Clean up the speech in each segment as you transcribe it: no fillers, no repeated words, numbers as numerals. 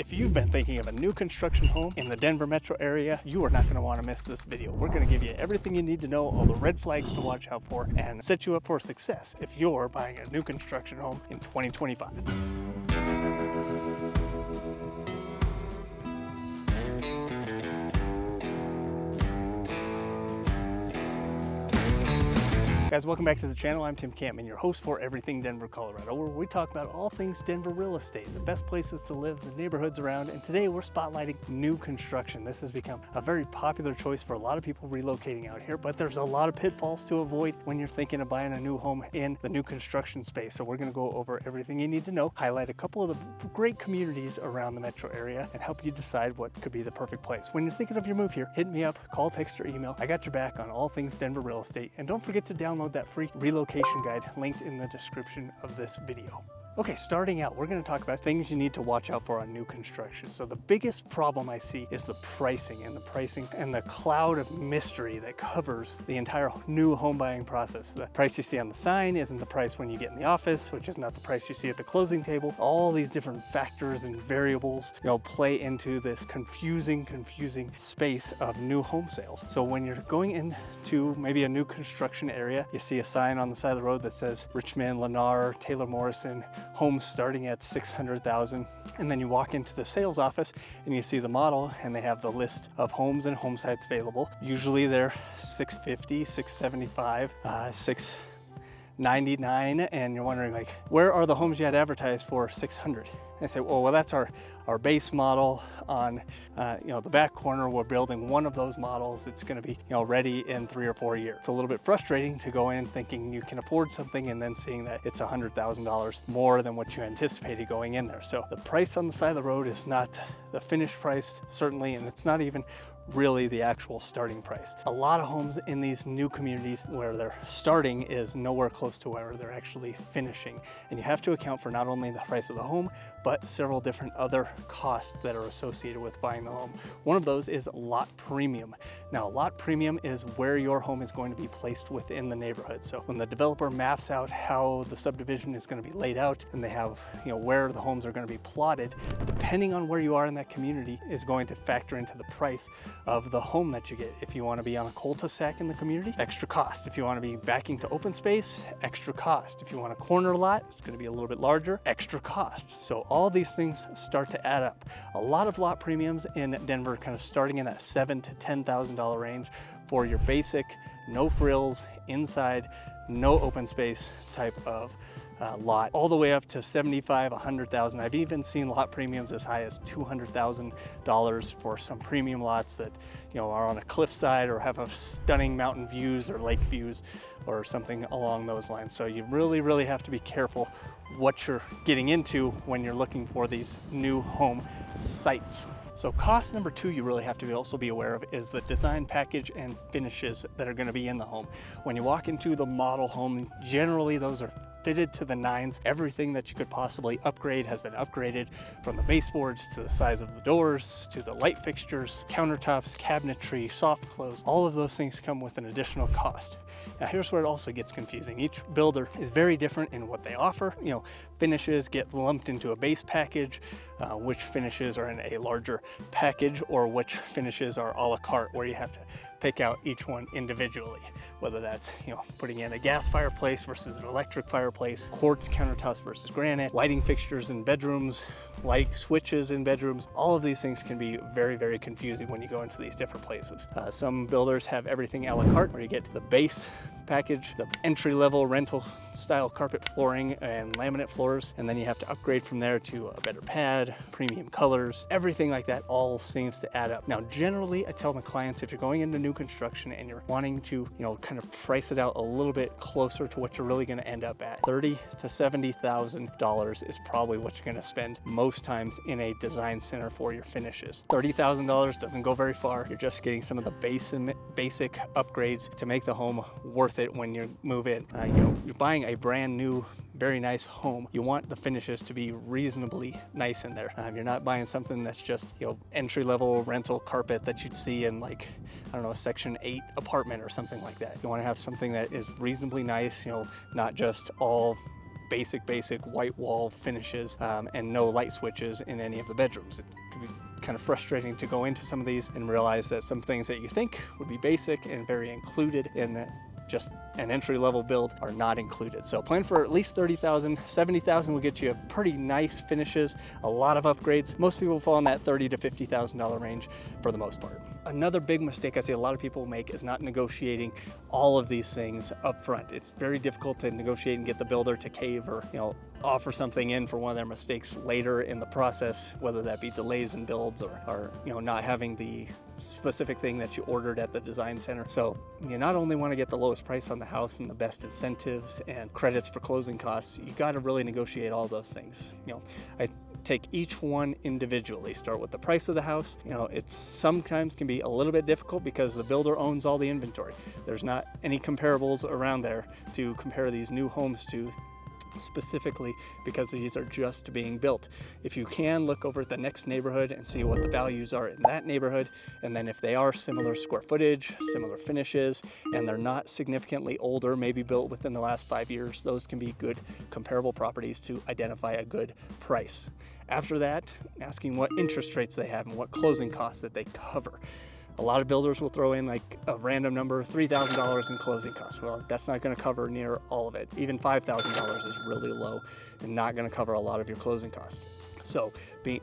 If you've been thinking of a new construction home in the Denver metro area, you are not going to want to miss this video. We're going to give you everything you need to know, all the red flags to watch out for, and set you up for success if you're buying a new construction home in 2025. Guys, welcome back to the channel. I'm Tim Campman, your host for Everything Denver, Colorado, where we talk about all things Denver real estate, the best places to live, the neighborhoods around, and today we're spotlighting new construction. This has become a very popular choice for a lot of people relocating out here, but there's a lot of pitfalls to avoid when you're thinking of buying a new home in the new construction space. So we're going to go over everything you need to know, highlight a couple of the great communities around the metro area, and help you decide what could be the perfect place. When you're thinking of your move here, hit me up, call, text, or email. I got your back on all things Denver real estate, and don't forget to download that free relocation guide linked in the description of this video. Okay, starting out, we're going to talk about things you need to watch out for on new construction. So the biggest problem I see is the pricing and the cloud of mystery that covers the entire new home buying process. The price you see on the sign isn't the price when you get in the office, which is not the price you see at the closing table. All these different factors and variables, play into this confusing space of new home sales. So when you're going into maybe a new construction area, you see a sign on the side of the road that says Richmond, Lennar, Taylor Morrison, homes starting at $600,000, and then you walk into the sales office and you see the model and they have the list of homes and home sites available. Usually they're $650, $675, $699, and you're wondering, like, where are the homes you had advertised for $600? And I say, well, that's our base model on the back corner. We're building one of those models. It's going to be ready in 3 or 4 years. It's a little bit frustrating to go in thinking you can afford something and then seeing that it's $100,000 more than what you anticipated going in there. So the price on the side of the road is not the finished price, certainly, and it's not even really the actual starting price. A lot of homes in these new communities where they're starting is nowhere close to where they're actually finishing. And you have to account for not only the price of the home, but several different other costs that are associated with buying the home. One of those is lot premium. Now, lot premium is where your home is going to be placed within the neighborhood. So when the developer maps out how the subdivision is going to be laid out, and they have where the homes are going to be plotted, depending on where you are in that community is going to factor into the price of the home that you get. If you want to be on a cul-de-sac in the community, extra cost. If you want to be backing to open space, extra cost. If you want a corner lot, it's going to be a little bit larger, extra cost. So all these things start to add up. A lot of lot premiums in Denver kind of starting in that $7,000 to $10,000 range for your basic, no frills, inside, no open space type of lot, all the way up to $75,000, $100,000. I've even seen lot premiums as high as $200,000 for some premium lots that are on a cliffside or have a stunning mountain views or lake views or something along those lines. So you really have to be careful what you're getting into when you're looking for these new home sites. So cost number 2 you really have to also be aware of is the design package and finishes that are going to be in the home. When you walk into the model home, generally those are fitted to the nines. Everything that you could possibly upgrade has been upgraded, from the baseboards to the size of the doors to the light fixtures, countertops, cabinetry, soft close. All of those things come with an additional cost. Now here's where it also gets confusing. Each builder is very different in what they offer. Finishes get lumped into a base package, which finishes are in a larger package, or which finishes are a la carte, where you have to pick out each one individually, whether that's putting in a gas fireplace versus an electric fireplace, quartz countertops versus granite, lighting fixtures in bedrooms, light switches in bedrooms. All of these things can be very confusing when you go into these different places. Some builders have everything a la carte, where you get the base package, the entry-level rental style carpet flooring and laminate floors, and then you have to upgrade from there to a better pad, premium colors, everything like that all seems to add up. Now generally I tell my clients, if you're going into new construction and you're wanting to kind of price it out a little bit closer to what you're really going to end up at, $30,000 to $70,000 is probably what you're going to spend most times in a design center for your finishes. $30,000 doesn't go very far. You're just getting some of the basic upgrades to make the home worth it when you move in. You're buying a brand new, very nice home. You want the finishes to be reasonably nice in there. You're not buying something that's just entry-level rental carpet that you'd see in, like, I don't know, a Section 8 apartment or something like that. You want to have something that is reasonably nice, not just all basic white wall finishes and no light switches in any of the bedrooms. It could be kind of frustrating to go into some of these and realize that some things that you think would be basic and very included in just an entry-level build are not included. So plan for at least $30,000. $70,000 will get you pretty nice finishes, a lot of upgrades. Most people fall in that $30,000 to $50,000 range for the most part. Another big mistake I see a lot of people make is not negotiating all of these things up front. It's very difficult to negotiate and get the builder to cave or, offer something in for one of their mistakes later in the process, whether that be delays in builds or not having the specific thing that you ordered at the design center. So you not only want to get the lowest price on the house and the best incentives and credits for closing costs, you got to really negotiate all those things. I take each one individually. Start with the price of the house. It's sometimes can be a little bit difficult because the builder owns all the inventory. There's not any comparables around there to compare these new homes to, specifically because these are just being built. If you can, look over at the next neighborhood and see what the values are in that neighborhood, and then if they are similar square footage, similar finishes, and they're not significantly older, maybe built within the last 5 years, those can be good comparable properties to identify a good price. After that, asking what interest rates they have and what closing costs that they cover. A lot of builders will throw in like a random number, $3,000 in closing costs. Well, that's not going to cover near all of it. Even $5,000 is really low and not going to cover a lot of your closing costs. So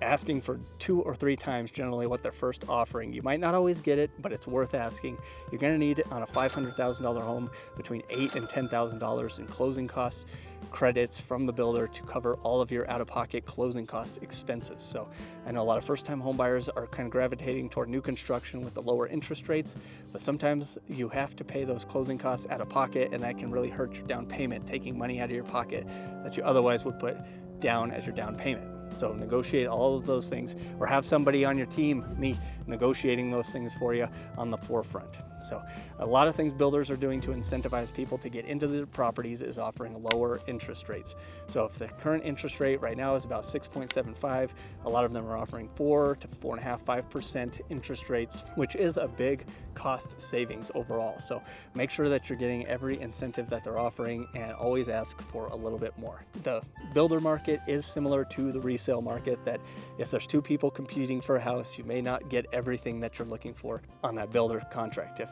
asking for 2 or 3 times generally what they're first offering. You might not always get it, but it's worth asking. You're going to need on a $500,000 home between $8,000 and $10,000 in closing costs, credits from the builder to cover all of your out-of-pocket closing cost expenses. So I know a lot of first-time home buyers are kind of gravitating toward new construction with the lower interest rates, but sometimes you have to pay those closing costs out of pocket, and that can really hurt your down payment, taking money out of your pocket that you otherwise would put down as your down payment. So negotiate all of those things, or have somebody on your team, me, negotiating those things for you on the forefront. So a lot of things builders are doing to incentivize people to get into their properties is offering lower interest rates. So if the current interest rate right now is about 6.75, a lot of them are offering 4 to 4.5%, 5% interest rates, which is a big cost savings overall. So make sure that you're getting every incentive that they're offering and always ask for a little bit more. The builder market is similar to the resale market, that if there's 2 people competing for a house, you may not get everything that you're looking for on that builder contract. If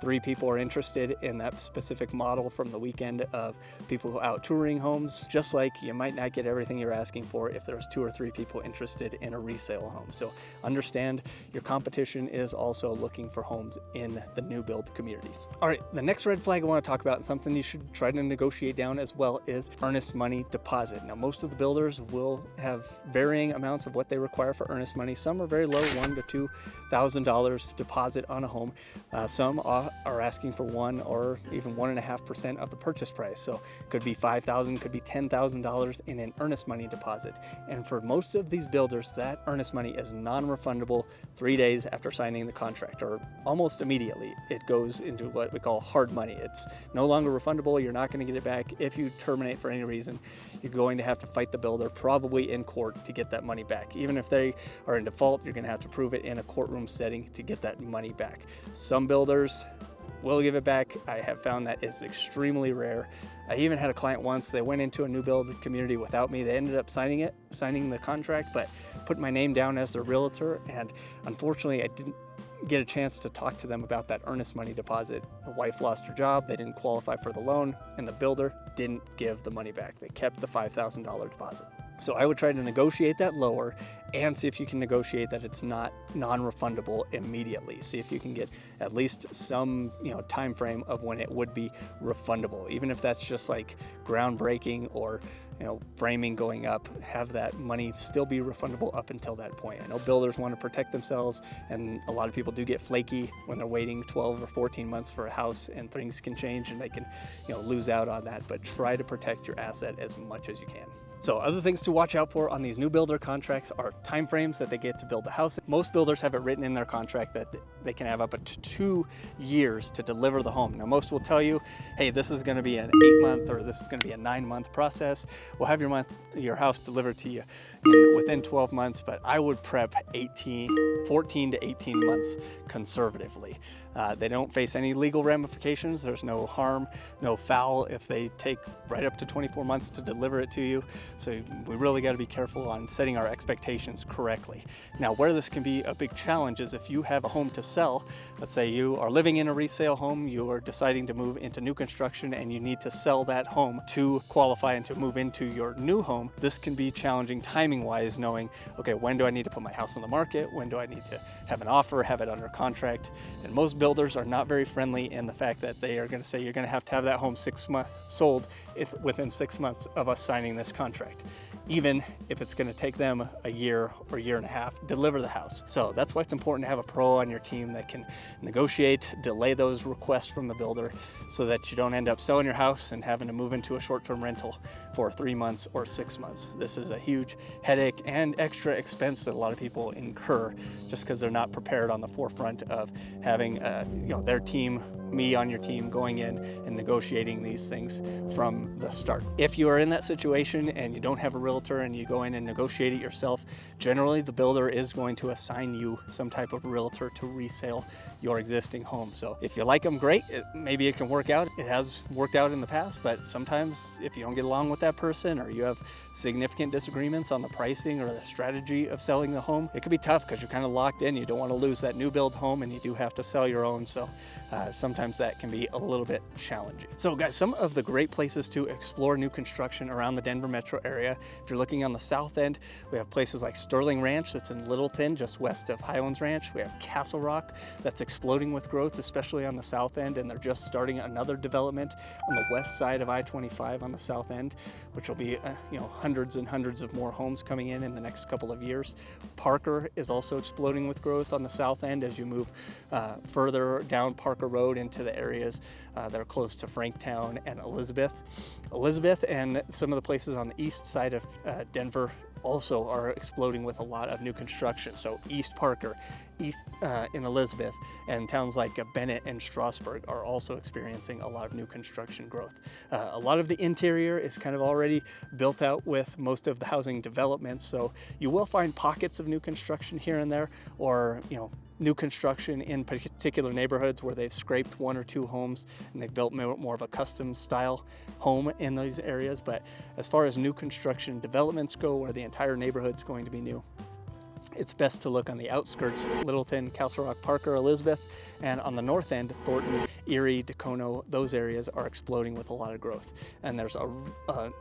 3 people are interested in that specific model from the weekend of people out touring homes, just like you might not get everything you're asking for if there's 2 or 3 people interested in a resale home. So understand your competition is also looking for homes in the new build communities. All right, the next red flag I want to talk about, and something you should try to negotiate down as well, is earnest money deposit. Now, most of the builders will have varying amounts of what they require for earnest money. Some are very low, $1,000 to $2,000 deposit on a home. Some are asking for 1 or even 1.5% of the purchase price. So could be $5,000, could be $10,000 in an earnest money deposit. And for most of these builders, that earnest money is non-refundable 3 days after signing the contract, or almost immediately. It goes into what we call hard money. It's no longer refundable. You're not going to get it back. If you terminate for any reason, you're going to have to fight the builder, probably in court, to get that money back. Even if they are in default, you're going to have to prove it in a courtroom setting to get that money back. Some builders will give it back. I have found that it's extremely rare. I even had a client once, they went into a new build community without me. They ended up signing the contract, but put my name down as their realtor. And unfortunately, I didn't get a chance to talk to them about that earnest money deposit. The wife lost her job, they didn't qualify for the loan, and the builder didn't give the money back. They kept the $5,000 deposit. So I would try to negotiate that lower and see if you can negotiate that it's not non-refundable immediately. See if you can get at least some time frame of when it would be refundable, even if that's just like groundbreaking or framing going up. Have that money still be refundable up until that point. I know builders want to protect themselves, and a lot of people do get flaky when they're waiting 12 or 14 months for a house, and things can change and they can lose out on that. But try to protect your asset as much as you can. So other things to watch out for on these new builder contracts are timeframes that they get to build the house. Most builders have it written in their contract that they can have up to 2 years to deliver the home. Now most will tell you, hey, this is going to be an 8-month or this is going to be a 9-month process. We'll have your house delivered to you within 12 months, but I would prep 14 to 18 months conservatively. They don't face any legal ramifications. There's no harm, no foul if they take right up to 24 months to deliver it to you. So we really got to be careful on setting our expectations correctly. Now, where this can be a big challenge is if you have a home to sell. Let's say you are living in a resale home, you are deciding to move into new construction and you need to sell that home to qualify and to move into your new home. This can be challenging timing-wise, knowing, okay, when do I need to put my house on the market? When do I need to have an offer, have it under contract? And most builders are not very friendly in the fact that they are going to say you're going to have that home sold within 6 months of us signing this contract, even if it's going to take them a year or year and a half to deliver the house. So that's why it's important to have a pro on your team that can negotiate, delay those requests from the builder so that you don't end up selling your house and having to move into a short-term rental for 3 months or 6 months. This is a huge headache and extra expense that a lot of people incur just because they're not prepared on the forefront of having their team, me on your team, going in and negotiating these things from the start. If you are in that situation and you don't have a realtor and you go in and negotiate it yourself, generally the builder is going to assign you some type of realtor to resale your existing home. So if you like them, great. Maybe it can work out. It has worked out in the past, but sometimes if you don't get along with that person or you have significant disagreements on the pricing or the strategy of selling the home, it could be tough because you're kind of locked in. You don't want to lose that new build home and you do have to sell your own. So sometimes that can be a little bit challenging. So guys, some of the great places to explore new construction around the Denver metro area. If you're looking on the south end, we have places like Sterling Ranch that's in Littleton, just west of Highlands Ranch. We have Castle Rock that's exploding with growth, especially on the south end, and they're just starting another development on the west side of I-25 on the south end, which will be hundreds and hundreds of more homes coming in the next couple of years. Parker is also exploding with growth on the south end as you move further down Parker Road into the areas that are close to Franktown and Elizabeth. Elizabeth and some of the places on the east side of Denver also are exploding with a lot of new construction. So East Parker, East in Elizabeth, and towns like Bennett and Strasburg are also experiencing a lot of new construction growth. A lot of the interior is kind of already built out with most of the housing developments, so you will find pockets of new construction here and there, or new construction in particular neighborhoods where they've scraped 1 or 2 homes and they've built more of a custom style home in those areas. But as far as new construction developments go, where the entire neighborhood's going to be new, it's best to look on the outskirts, Littleton, Castle Rock, Parker, Elizabeth, and on the north end, Thornton, Erie, Dacono. Those areas are exploding with a lot of growth. And there's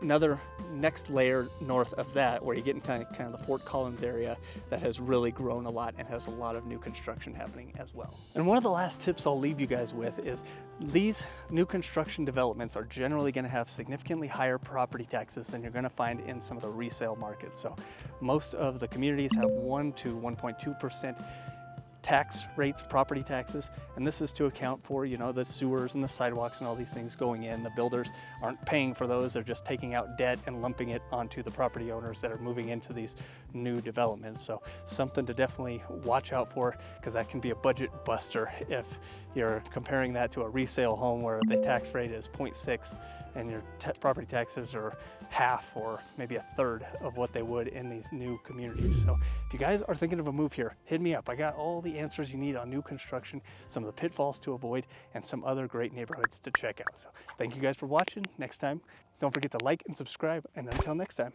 another next layer north of that where you get into kind of the Fort Collins area that has really grown a lot and has a lot of new construction happening as well. And one of the last tips I'll leave you guys with is these new construction developments are generally going to have significantly higher property taxes than you're going to find in some of the resale markets. So most of the communities have 1 to 1.2% tax rates, property taxes, and this is to account for the sewers and the sidewalks and all these things going in. The builders aren't paying for those, they're just taking out debt and lumping it onto the property owners that are moving into these new developments. So something to definitely watch out for, because that can be a budget buster if you're comparing that to a resale home where the tax rate is 0.6 and your property taxes are half or maybe a third of what they would in these new communities. So if you guys are thinking of a move here, hit me up. I got all the answers you need on new construction, some of the pitfalls to avoid, and some other great neighborhoods to check out. So thank you guys for watching. Next time, don't forget to like and subscribe, and until next time.